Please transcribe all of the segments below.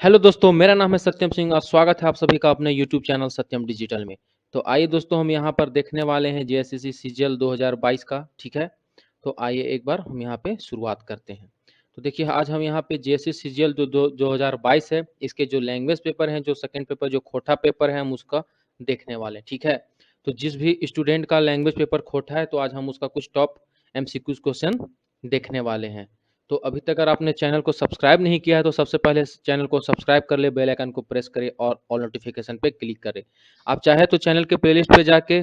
Hello दोस्तों, मेरा नाम है सत्यम सिंह और स्वागत है आप सभी का अपने यूट्यूब चैनल सत्यम डिजिटल में। तो आइए दोस्तों, हम यहाँ पर देखने वाले हैं जेएसएससी सीजीएल 2022 का। ठीक है, तो आइए एक बार हम यहाँ पे शुरुआत करते हैं। तो देखिए, आज हम यहाँ पे जेएसएससी सीजीएल जो 2022 है, इसके जो लैंग्वेज पेपर हैं, जो सेकंड पेपर, जो खोटा पेपर है, हम उसका देखने वाले हैं। ठीक है, तो जिस भी स्टूडेंट का लैंग्वेज पेपर खोटा है, तो आज हम उसका कुछ टॉप एमसीक्यूज क्वेश्चन देखने वाले हैं। तो अभी तक अगर आपने चैनल को सब्सक्राइब नहीं किया है तो सबसे पहले इस चैनल को सब्सक्राइब कर ले, बेल आइकन को प्रेस करें और ऑल नोटिफिकेशन पे क्लिक करें। आप चाहे तो चैनल के प्लेलिस्ट पे जाके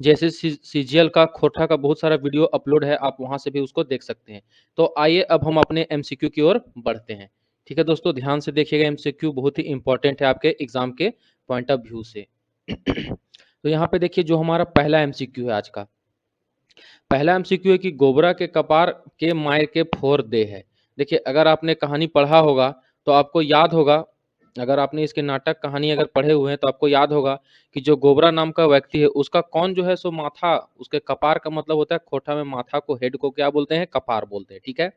जैसे सीजीएल का खोटा का बहुत सारा वीडियो अपलोड है, आप वहां से भी उसको देख सकते हैं। तो आइए अब हम अपने एमसीक्यू की ओर बढ़ते हैं। ठीक है दोस्तों, ध्यान से देखिएगा, एमसीक्यू बहुत ही इंपॉर्टेंट है आपके एग्जाम के पॉइंट ऑफ व्यू से। तो यहाँ पे देखिए, जो हमारा पहला एमसीक्यू है आज का, पहला एमसीक्यू है कि गोबरा के कपार के मायर के फोर दे है। देखिए, अगर आपने कहानी पढ़ा होगा तो आपको याद होगा, अगर आपने इसके नाटक कहानी अगर पढ़े हुए हैं तो आपको याद होगा कि जो गोबरा नाम का व्यक्ति है, उसका कौन जो है सो माथा, उसके कपार का मतलब होता है खोटा में माथा को, हेड को क्या बोलते हैं, कपार बोलते हैं। ठीक है,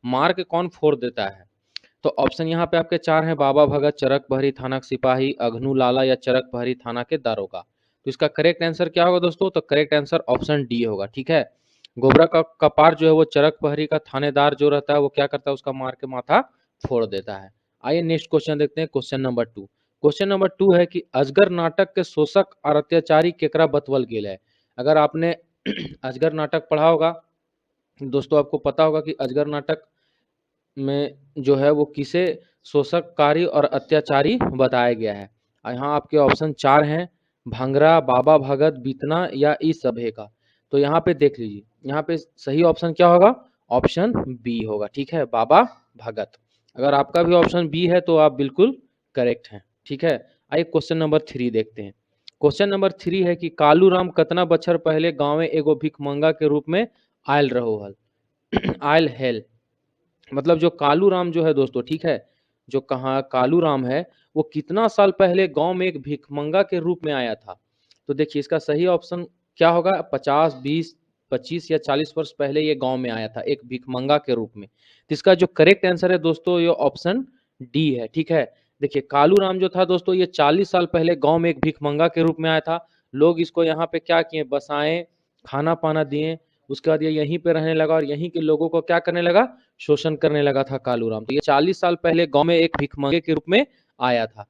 मार के कौन फोड़ देता है? तो ऑप्शन यहाँ पे आपके चार हैं: बाबा भगत, चरक बहरी थाना के सिपाही, अघनू लाला या चरक बहरी थाना के दारोगा। तो इसका करेक्ट आंसर क्या होगा दोस्तों? तो करेक्ट आंसर ऑप्शन डी होगा। ठीक है, गोबरा का कपार जो है वो चरक बहरी का थानेदार जो रहता है वो क्या करता है, उसका मार के माथा फोड़ देता है। आइए नेक्स्ट क्वेश्चन देखते हैं, क्वेश्चन नंबर 2। क्वेश्चन नंबर 2 है कि अजगर नाटक के शोषक और अत्याचारी केकरा बतवल गेल है। अगर आपने अजगर नाटक पढ़ा होगा दोस्तों, आपको पता होगा कि अजगर नाटक में जो है वो किसे शोषककारी और अत्याचारी बताया गया है। यहाँ आपके ऑप्शन चार हैं: भंगरा, बाबा भगत, बीतना या ई सभे का। तो यहाँ पे देख लीजिए, यहाँ पे सही ऑप्शन क्या होगा? ऑप्शन बी होगा। ठीक है, बाबा भगत। अगर आपका भी ऑप्शन बी है तो आप बिल्कुल करेक्ट हैं। ठीक है, आइए क्वेश्चन नंबर 3 देखते हैं। क्वेश्चन नंबर 3 है कि कालू राम कतना बछर पहले गाँव में एगो भिखमंगा के रूप में आयल रहो हल। आयल हेल, मतलब जो कालू राम जो है दोस्तों, ठीक है, जो कहा कालू राम है, वो कितना साल पहले गांव में एक भिखमंगा के रूप में आया था? तो देखिए, इसका सही ऑप्शन क्या होगा? 50, 20, 25 या 40 वर्ष पहले ये गांव में आया था एक भिखमंगा के रूप में। तो इसका जो करेक्ट आंसर है दोस्तों, ये ऑप्शन डी है। ठीक है, देखिए, कालू राम जो था दोस्तों, ये 40 साल पहले गांव में एक भिखमंगा के रूप में आया था। लोग इसको यहाँ पे क्या किए, बसाए, खाना पाना दिए, उसके बाद ये यहीं पे रहने लगा और यहीं के लोगों को क्या करने लगा, शोषण करने लगा था कालू राम। तो ये 40 साल पहले गांव में एक भिखमंगे के रूप में आया था।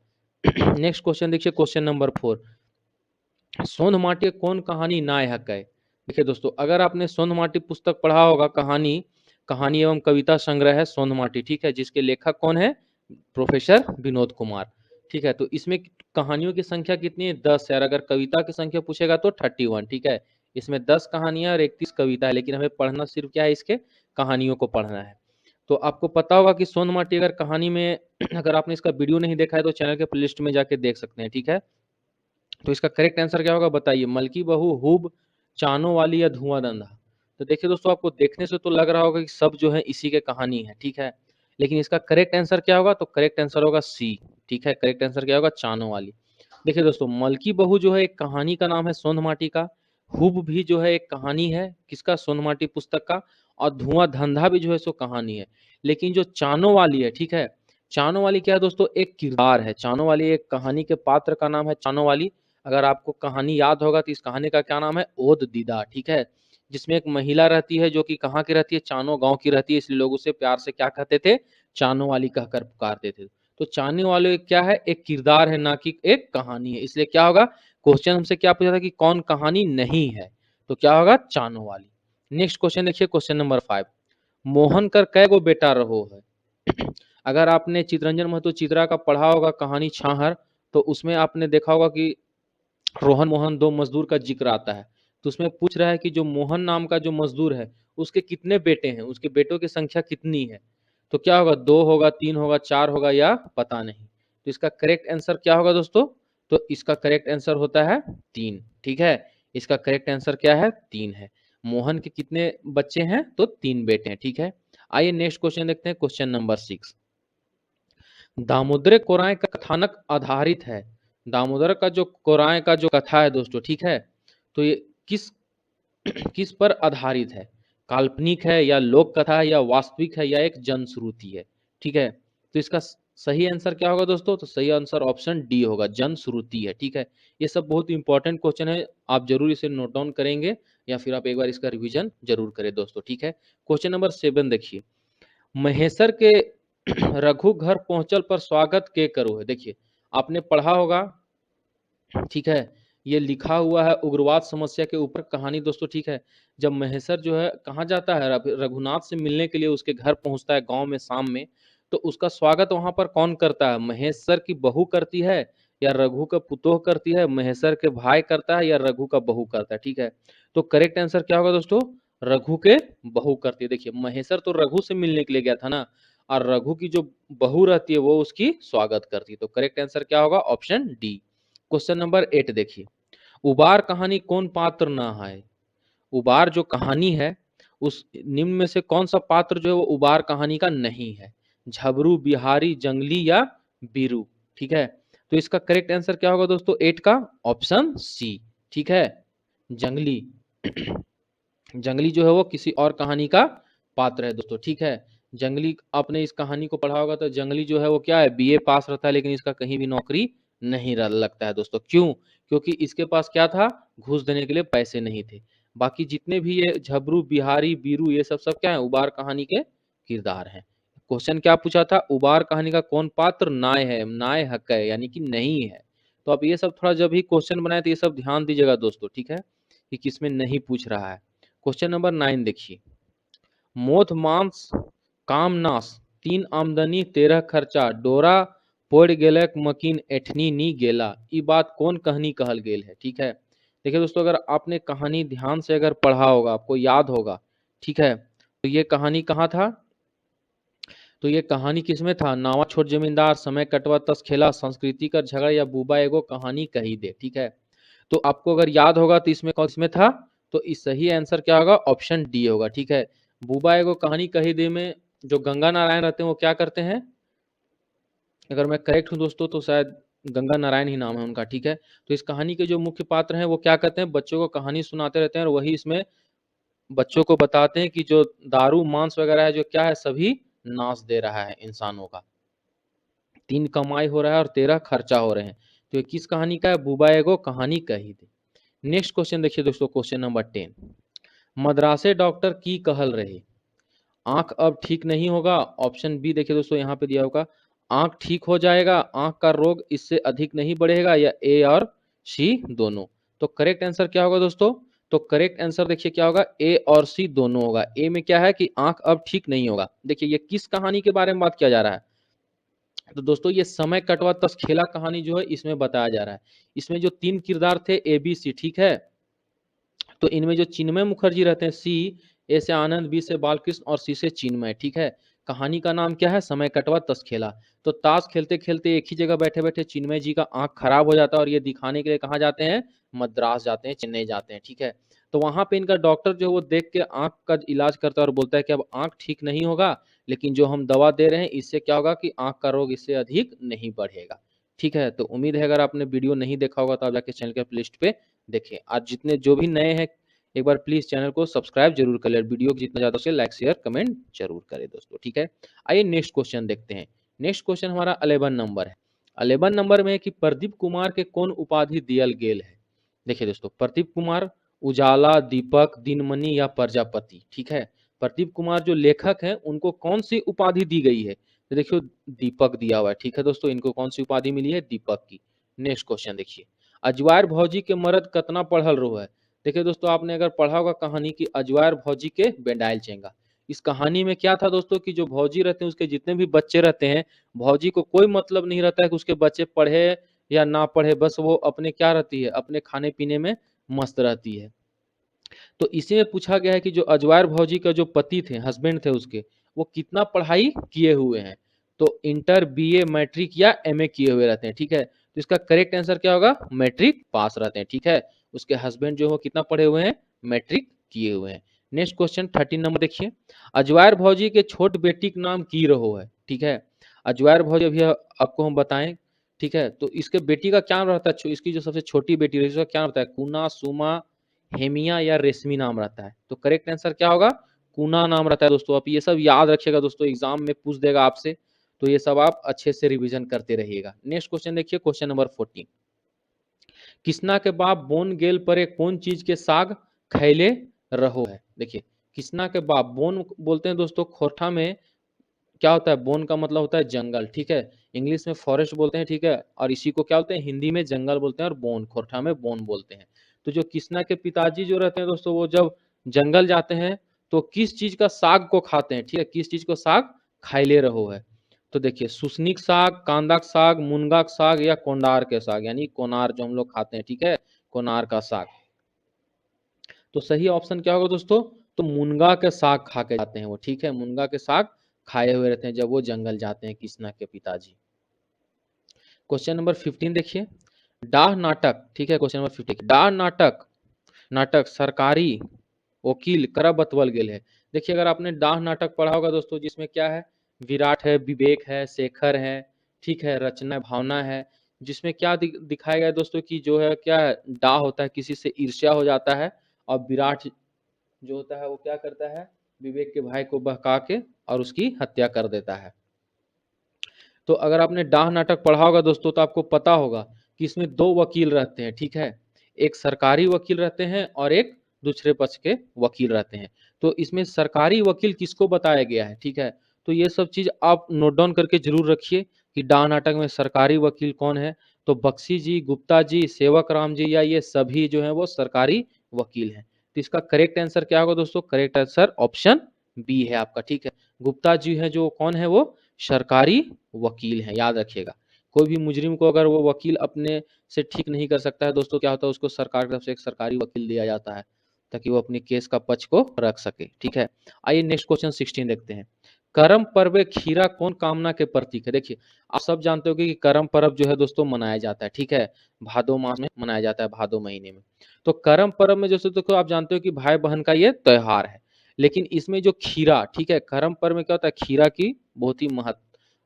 नेक्स्ट क्वेश्चन देखिए, क्वेश्चन नंबर 4। सोंध माटी कौन कहानी नाय हक है? देखिए दोस्तों, अगर आपने सोंध माटी पुस्तक पढ़ा होगा, कहानी कहानी एवं कविता संग्रह है सोंध माटी। ठीक है, जिसके लेखक कौन है? प्रोफेसर विनोद कुमार। ठीक है, तो इसमें कहानियों की संख्या कितनी है? 10 है। और अगर कविता की संख्या पूछेगा तो 31। ठीक है, इसमें 10 कहानियां और 31 कविता है, लेकिन हमें पढ़ना सिर्फ क्या है, इसके कहानियों को पढ़ना है। तो आपको पता होगा कि सोन माटी अगर कहानी में अगर आपने इसका वीडियो नहीं देखा है तो चैनल के प्लेलिस्ट में जाके देख सकते हैं। ठीक है, तो इसका करेक्ट आंसर क्या होगा बताइए? मलकी बहू, हुब, चानो वाली या धुआंधंधा। तो देखिए दोस्तों, आपको देखने से तो लग रहा होगा कि सब जो है इसी के कहानी है। ठीक है, लेकिन इसका करेक्ट आंसर क्या होगा? तो करेक्ट आंसर होगा सी। ठीक है, करेक्ट आंसर क्या होगा? चानो वाली। देखिए दोस्तों, मलकी बहू जो है एक कहानी का नाम है सोंध माटी का, हुब भी जो है एक कहानी है किसका? सोंध माटी पुस्तक का, और धुआं धंधा भी जो है सो कहानी है। लेकिन जो चानो वाली है, ठीक है, चानो वाली क्या है दोस्तों? एक किरदार है। चानो वाली एक कहानी के पात्र का नाम है चानो वाली। अगर आपको कहानी याद होगा तो इस कहानी का क्या नाम है? ओद दीदा। ठीक है, जिसमें एक महिला रहती है जो कि कहाँ की रहती है? चानो गांव की रहती है, इसलिए लोग उसे प्यार से क्या कहते थे? चानो वाली कहकर पुकारते थे। तो चानो वाले क्या है? एक किरदार है, ना कि एक कहानी है। इसलिए क्या होगा? क्वेश्चन हमसे क्या पूछा था कि कौन कहानी नहीं है, तो क्या होगा? चानो वाली। नेक्स्ट क्वेश्चन देखिए, क्वेश्चन नंबर 5। मोहन कर कै गो बेटा रहो है? अगर आपने चितरंजन महतो चित्रा का पढ़ा होगा कहानी छाहर, तो उसमें आपने देखा होगा कि रोहन मोहन दो मजदूर का जिक्र आता है। तो उसमें पूछ रहा है कि जो मोहन नाम का जो मजदूर है, उसके कितने बेटे हैं, उसके बेटों की संख्या कितनी है? तो क्या होगा? 2 होगा, 3 होगा, 4 होगा या पता नहीं। तो इसका करेक्ट आंसर क्या होगा दोस्तों? तो इसका करेक्ट आंसर होता है 3। ठीक है, इसका करेक्ट आंसर क्या है? 3 है। मोहन के कितने बच्चे हैं? तो 3 बेटे हैं। ठीक है, आइए नेक्स्ट क्वेश्चन देखते हैं, क्वेश्चन नंबर 6। दामोदर कोराय का कथानक आधारित है। दामोदर का जो कोराय का जो कथा है दोस्तों, ठीक है, तो ये किस किस पर आधारित है? काल्पनिक है या लोक कथा है या वास्तविक है या एक जनश्रुति है? ठीक है, तो इसका सही आंसर क्या होगा दोस्तों? तो सही आंसर ऑप्शन डी होगा, जनश्रुति है। ठीक है, ये सब बहुत इंपॉर्टेंट क्वेश्चन है, आप जरूर इसे नोट डाउन करेंगे या फिर आप एक बार इसका रिवीजन जरूर करें दोस्तों। ठीक है, क्वेश्चन नंबर 7 देखिए, महेसर के रघु घर पहुंचल पर स्वागत के करो है। देखिए आपने पढ़ा होगा, ठीक है, ये लिखा हुआ है उग्रवाद समस्या के ऊपर कहानी दोस्तों। ठीक है, जब महेसर जो है कहाँ जाता है, रघुनाथ से मिलने के लिए उसके घर पहुंचता है गांव में शाम में, तो उसका स्वागत वहां पर कौन करता है? महेसर की बहू करती है या रघु का पुतोह करती है, महेसर के भाई करता है या रघु का बहू करता है? ठीक है, तो करेक्ट आंसर क्या होगा दोस्तों? रघु के बहू करती है। देखिए महेसर तो रघु से मिलने के लिए गया था ना, और रघु की जो बहू रहती है वो उसकी स्वागत करती है। तो करेक्ट आंसर क्या होगा? Option D. क्वेश्चन नंबर 8 देखिए, उबार कहानी कौन पात्र ना है? उबार जो कहानी है उस निम्न में से कौन सा पात्र जो है वो उबार कहानी का नहीं है? झबरू, बिहारी, जंगली या बीरू? ठीक है, तो इसका करेक्ट आंसर क्या होगा दोस्तों 8 का? Option C. ठीक है, जंगली। जंगली जो है वो किसी और कहानी का पात्र है दोस्तों। ठीक है, जंगली, आपने इस कहानी को पढ़ा होगा, तो जंगली जो है वो क्या है? बीए पास रहता है लेकिन इसका कहीं भी नौकरी नहीं लगता है दोस्तों। क्यों? क्योंकि इसके पास क्या था? घूस देने के लिए पैसे नहीं थे। बाकी जितने भी ये झबरू, बिहारी, बीरू, ये सब सब क्या है? उबार कहानी के किरदार हैं। क्वेश्चन क्या पूछा था? उबार कहानी का कौन पात्र नाय है, नाय हक है, यानी कि नहीं है। तो आप ये सब थोड़ा जब भी क्वेश्चन बनाए तो ये सब ध्यान दीजिएगा दोस्तों। ठीक है, कि किसमें नहीं पूछ रहा है। क्वेश्चन नंबर 9 देखिए, मोथ मांस काम नास, 3 आमदनी 13 खर्चा, डोरा पड़ गेलक मकीन एठनी नी गेला, ई बात कौन कहानी कहल गेल है? ठीक है, देखिए दोस्तों, अगर आपने कहानी ध्यान से अगर पढ़ा होगा, आपको याद होगा, ठीक है, तो ये कहानी कहाँ था? तो ये कहानी किसमें था? नावा छोट जमींदार, समय कटवा तस खेला, संस्कृति का झगड़ा या बुबा एगो कहानी कही दे। ठीक है, तो आपको अगर याद होगा तो इसमें कौन इसमें था? तो इस सही आंसर क्या होगा? ऑप्शन डी होगा। ठीक है, बुबा एगो कहानी कही दे में जो गंगा नारायण रहते हैं वो क्या करते हैं? अगर मैं करेक्ट हूँ दोस्तों तो शायद गंगा नारायण ही नाम है उनका। ठीक है, तो इस कहानी के जो मुख्य पात्र हैं वो क्या करते हैं? बच्चों को कहानी सुनाते रहते हैं और वही इसमें बच्चों को बताते हैं कि जो दारू मांस वगैरह है जो क्या है, सभी नाश दे रहा है इंसानों का। 3 कमाई हो रहा है और 13 खर्चा हो रहे हैं। तो ये किस कहानी का है? बुबा एगो कहानी कही दे। नेक्स्ट क्वेश्चन देखिए दोस्तों, क्वेश्चन नंबर 10, मद्रासे डॉक्टर की कहल रहे, आंख अब ठीक नहीं होगा। ऑप्शन बी देखिए दोस्तों यहाँ पे दिया होगा, आंख ठीक हो जाएगा, आंख का रोग इससे अधिक नहीं बढ़ेगा, या ए और सी दोनों। तो करेक्ट आंसर क्या होगा दोस्तों? तो करेक्ट आंसर देखिए क्या होगा? ए और सी दोनों होगा। ए में क्या है कि आंख अब ठीक नहीं होगा। देखिए ये किस कहानी के बारे में बात किया जा रहा है? तो दोस्तों ये समय कटवा तस खेला कहानी जो है इसमें बताया जा रहा है। इसमें जो 3 किरदार थे ए बी सी, ठीक है, तो इनमें जो चिन्मय मुखर्जी रहते हैं, सी, ए से आनंद, बी से बालकृष्ण और सी से चिन्मय। ठीक है, कहानी का नाम क्या है? समय कटवा तस खेला। तो ताश खेलते खेलते एक ही जगह बैठे बैठे चिन्मय जी का आंख खराब हो जाता है और ये दिखाने के लिए कहाँ जाते हैं? मद्रास जाते हैं, चेन्नई जाते हैं। ठीक है, तो वहां पे इनका डॉक्टर जो है वो देख के आंख का इलाज करता है और बोलता है कि अब आंख ठीक नहीं होगा, लेकिन जो हम दवा दे रहे हैं इससे क्या होगा कि आंख का रोग इससे अधिक नहीं बढ़ेगा। ठीक है, तो उम्मीद है अगर आपने वीडियो नहीं देखा होगा तो आप जाके चैनल के प्लेलिस्ट पे देखें। आज जितने जो भी नए हैं एक बार प्लीज चैनल को सब्सक्राइब जरूर कर ले, वीडियो को जितना ज्यादा से लाइक शेयर कमेंट जरूर करें दोस्तों। ठीक है, आइए नेक्स्ट क्वेश्चन देखते हैं। नेक्स्ट क्वेश्चन हमारा 11 नंबर है। 11 नंबर में है कि प्रदीप कुमार के कौन उपाधि दियल गेल है? देखिए दोस्तों, प्रदीप कुमार उजाला, दीपक, दिनमणि या प्रजापति। ठीक है, प्रदीप कुमार जो लेखक हैं उनको कौन सी उपाधि दी गई है? तो देखियो दीपक दिया हुआ है। ठीक है दोस्तों, इनको कौन सी उपाधि मिली है? दीपक की। नेक्स्ट क्वेश्चन देखिए, अजवायर भौजी के मरद कतना पढ़ल रहो है? देखिए दोस्तों, आपने अगर पढ़ा होगा कहानी की अजवायर भौजी के बेंडाइल चेंगा, इस कहानी में क्या था दोस्तों कि जो भौजी रहते हैं उसके जितने भी बच्चे रहते हैं, भौजी को कोई मतलब नहीं रहता है कि उसके बच्चे पढ़े या ना पढ़े, बस वो अपने क्या रहती है? अपने खाने पीने में मस्त रहती है। तो इसी में पूछा गया है कि जो अजवायर भौजी का जो पति थे, हस्बैंड थे उसके, वो कितना पढ़ाई किए हुए हैं? तो इंटर, बीए, मैट्रिक या एमए किए हुए रहते हैं। ठीक है, तो इसका करेक्ट आंसर क्या होगा? मैट्रिक पास रहते हैं। ठीक है, उसके हस्बैंड जो हो कितना पढ़े हुए हैं? मैट्रिक किए हुए हैं। नेक्स्ट क्वेश्चन 13 नंबर देखिए, अजवायर भौजी के छोट बेटी का नाम की रहो है? ठीक है, अजवायर भौजी अभी आपको हम बताएं। ठीक है, तो इसके बेटी का क्या नाम रहता है? इसकी जो सबसे छोटी बेटी है उसका क्या नाम रहता है? कुना, सुमा, हेमिया या रेशमी नाम रहता है। तो करेक्ट आंसर क्या होगा? कुना नाम रहता है दोस्तों। आप ये सब याद रखिएगा दोस्तों, एग्जाम में पूछ देगा आपसे। तो ये सब आप अच्छे से रिवीजन करते रहिएगा। नेक्स्ट क्वेश्चन देखिए, क्वेश्चन नंबर 14। किसना के बाप बोन गेल परे कौन चीज के साग खैले रहो है। देखिए किसना के बाप, बोन बोलते हैं दोस्तों खोरठा में क्या होता है, बोन का मतलब होता है जंगल, ठीक है, इंग्लिश में फॉरेस्ट बोलते हैं, ठीक है, और इसी को क्या बोलते हैं हिंदी में जंगल बोलते हैं, और बोन खोरठा में बोन बोलते हैं। तो जो किसना के पिताजी जो रहते हैं दोस्तों, वो जब जंगल जाते हैं तो किस चीज का साग को खाते हैं, ठीक है, किस चीज को साग खाइले रहो है। तो देखिए सुसनिक साग, कांदाक साग, मुनगाक साग या कोंडार के साग, यानी कोनार जो हम लोग खाते हैं, ठीक है, कोनार का साग। तो सही ऑप्शन क्या होगा दोस्तों, तो मुनगा के साग खा के जाते हैं वो, ठीक है, मुनगा के साग खाए हुए रहते हैं जब वो जंगल जाते हैं किसना के पिताजी। क्वेश्चन नंबर 15 देखिए, डाह नाटक, ठीक है, क्वेश्चन नंबर 15, डाह नाटक नाटक सरकारी वकील करब बतवल गेल है। देखिए अगर आपने डाह नाटक पढ़ा होगा दोस्तों, जिसमें क्या है, विराट है, विवेक है, शेखर है, ठीक है, रचना भावना है, जिसमें क्या दिखाया गया है दोस्तों कि जो है क्या है, डाह होता है किसी से ईर्ष्या हो जाता है, और विराट जो होता है वो क्या करता है, विवेक के भाई को बहका के और उसकी हत्या कर देता है। तो अगर आपने डाह नाटक पढ़ा होगा दोस्तों तो आपको पता होगा कि इसमें दो वकील रहते हैं, ठीक है, एक सरकारी वकील रहते हैं और एक दूसरे पक्ष के वकील रहते हैं। तो इसमें सरकारी वकील किसको बताया गया है, ठीक है, तो ये सब चीज आप नोट डाउन करके जरूर रखिए कि डाह नाटक में सरकारी वकील कौन है। तो बख्शी जी, गुप्ता जी, सेवक राम जी, या ये सभी जो है वो सरकारी वकील हैं। तो इसका करेक्ट आंसर क्या होगा दोस्तों, करेक्ट आंसर ऑप्शन बी है आपका, ठीक है, गुप्ता जी है जो कौन है, वो सरकारी वकील हैं, याद रखिएगा। कोई भी मुजरिम को अगर वो वकील अपने से ठीक नहीं कर सकता है दोस्तों, क्या होता है, उसको सरकार की तरफ से एक सरकारी वकील दिया जाता है ताकि वो अपनी केस का पक्ष को रख सके, ठीक है। आइए नेक्स्ट क्वेश्चन 16 देखते हैं, करम पर्व खीरा कौन कामना के प्रतीक है। देखिए आप सब जानते हो कि करम पर्व जो है दोस्तों मनाया जाता है, ठीक है, भादो मास में मनाया जाता है, भादो महीने में। तो करम पर्व में जैसे देखो आप जानते हो कि भाई बहन का ये त्योहार है, लेकिन इसमें जो खीरा, ठीक है, करम पर्व में क्या होता है, खीरा की बहुत ही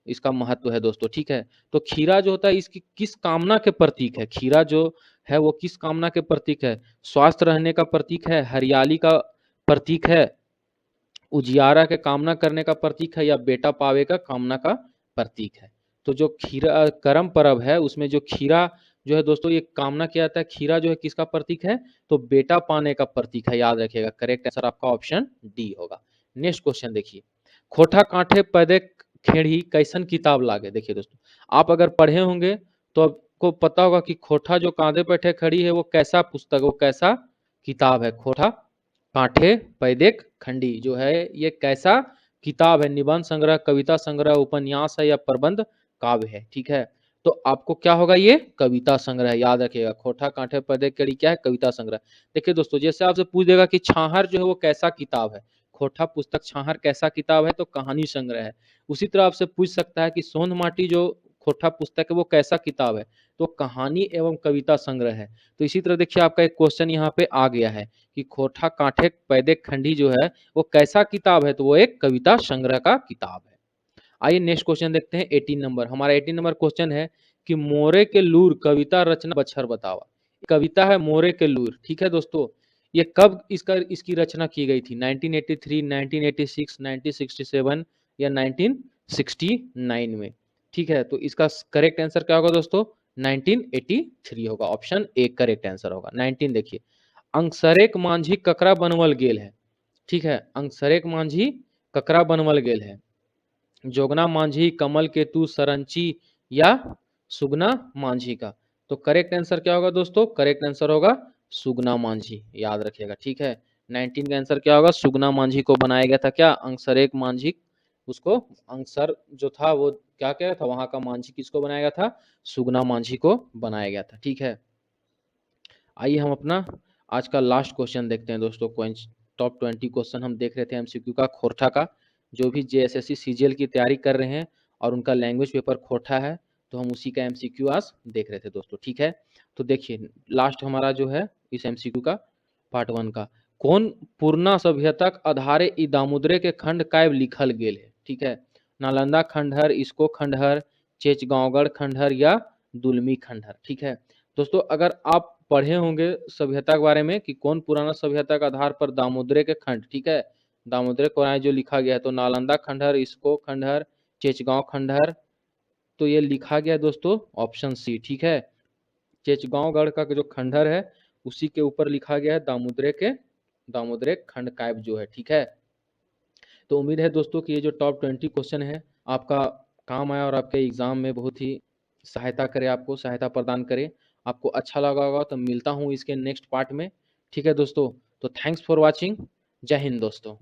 इसका महत्व है दोस्तों, ठीक है। तो खीरा जो होता है इसकी किस कामना के प्रतीक है, खीरा जो है वो किस कामना के प्रतीक है, स्वस्थ रहने का प्रतीक है, हरियाली का प्रतीक है, उजियारा के कामना करने का प्रतीक है, या बेटा पावे का कामना का प्रतीक है। तो जो खीरा करम पर्व है उसमें जो खीरा जो है दोस्तों ये कामना किया जाता है, खीरा जो है किसका प्रतीक है, तो बेटा पाने का प्रतीक है, याद रखिएगा। करेक्ट आंसर आपका ऑप्शन डी होगा। नेक्स्ट क्वेश्चन देखिए, खोटा कांठे पैदे खेड़ी कैसन किताब लागे। देखिए दोस्तों आप अगर पढ़े होंगे तो आपको पता होगा कि खोटा जो कांधे बैठे खड़ी है वो कैसा पुस्तक, वो कैसा किताब है, खोटा कांठे पैदेक खंडी जो है ये कैसा किताब है, निबंध संग्रह, कविता संग्रह, उपन्यास है, या प्रबंध काव्य है, ठीक है। तो आपको क्या होगा, ये कविता संग्रह, याद रखिएगा, खोटा कांठे पैदे कड़ी क्या है, कविता संग्रह। देखिए दोस्तों जैसे आपसे पूछ देगा कि छाहर जो है वो कैसा किताब है, खोटा पुस्तक छाहर कैसा किताब है, तो कहानी संग्रह है। उसी तरह आपसे पूछ सकता है कि सोंध माटी जो खोटा पुस्तक है वो कैसा किताब है, तो कहानी एवं कविता संग्रह है। तो इसी तरह देखिए आपका एक क्वेश्चन यहाँ पे आ गया है कि खोटा कांठे पैदे खंडी जो है वो कैसा किताब है, तो वो एक कविता संग्रह का किताब है। आइए नेक्स्ट क्वेश्चन देखते हैं 18 नंबर। हमारा 18 नंबर क्वेश्चन है कि मोरे के लूर कविता रचना बछर बतावा। कविता है मोरे के लूर, ठीक है दोस्तों, ये कब इसकी रचना की गई थी, 1983, 1986, 1967 या 1969 में, ठीक है। तो इसका करेक्ट आंसर क्या होगा दोस्तों, 1983 होगा, ऑप्शन ए करेक्ट आंसर होगा। 19 देखिए, अंगसरेक मांझी ककरा बनवल गेल है, ठीक है, अंगसरेक मांझी ककरा बनवल गेल है, जोगना मांझी, कमल केतु, सरंची, या सुगना मांझी का। तो करेक्ट आंसर क्या होगा दोस्तों, करेक्ट आंसर होगा सुगना मांझी, याद रखिएगा, ठीक है। 19 का आंसर क्या होगा, सुगना मांझी को बनाया गया था क्या, अंगसरेक मांझी, उसको अंगसर जो था वो क्या क्या था, वहां का मांझी किसको बनाया गया था, सुगना मांझी को बनाया गया था, ठीक है। आइए हम अपना आज का लास्ट क्वेश्चन देखते हैं दोस्तों। टॉप 20 क्वेश्चन हम देख रहे थे एमसीक्यू का, खोरठा का, जो भी जेएसएससी सीजीएल की तैयारी कर रहे हैं और उनका लैंग्वेज पेपर खोरठा है, तो हम उसी का एमसीक्यू आज देख रहे थे दोस्तों, ठीक है। तो देखिए लास्ट हमारा जो है इस एमसीक्यू का पार्ट 1 का, कौन पूर्णा सभ्यताक आधारे ई दामोदरे के खंड काव्य लिखल गेल है, ठीक है, नालंदा खंडहर, इसको खंडहर, चेचगांवगढ़ खंडहर, या दुलमी खंडहर, ठीक है। दोस्तों अगर आप पढ़े होंगे सभ्यता के बारे में कि कौन पुराना सभ्यता के आधार पर दामोदरे के खंड, ठीक है, दामोदर कोराय जो लिखा गया है, तो नालंदा खंडहर, इसको खंडहर, चेचगांव खंडहर, तो ये लिखा गया दोस्तों ऑप्शन सी, ठीक है। चेचगांव गढ़ का जो खंडहर है उसी के ऊपर लिखा गया है दामोदरे खंडकाव्य जो है, ठीक है। तो उम्मीद है दोस्तों कि ये जो टॉप 20 क्वेश्चन है आपका काम आया और आपके एग्जाम में बहुत ही सहायता करे, आपको सहायता प्रदान करे। आपको अच्छा लगा होगा तो मिलता हूँ इसके नेक्स्ट पार्ट में, ठीक है दोस्तों। तो थैंक्स फॉर वॉचिंग। जय हिंद दोस्तों।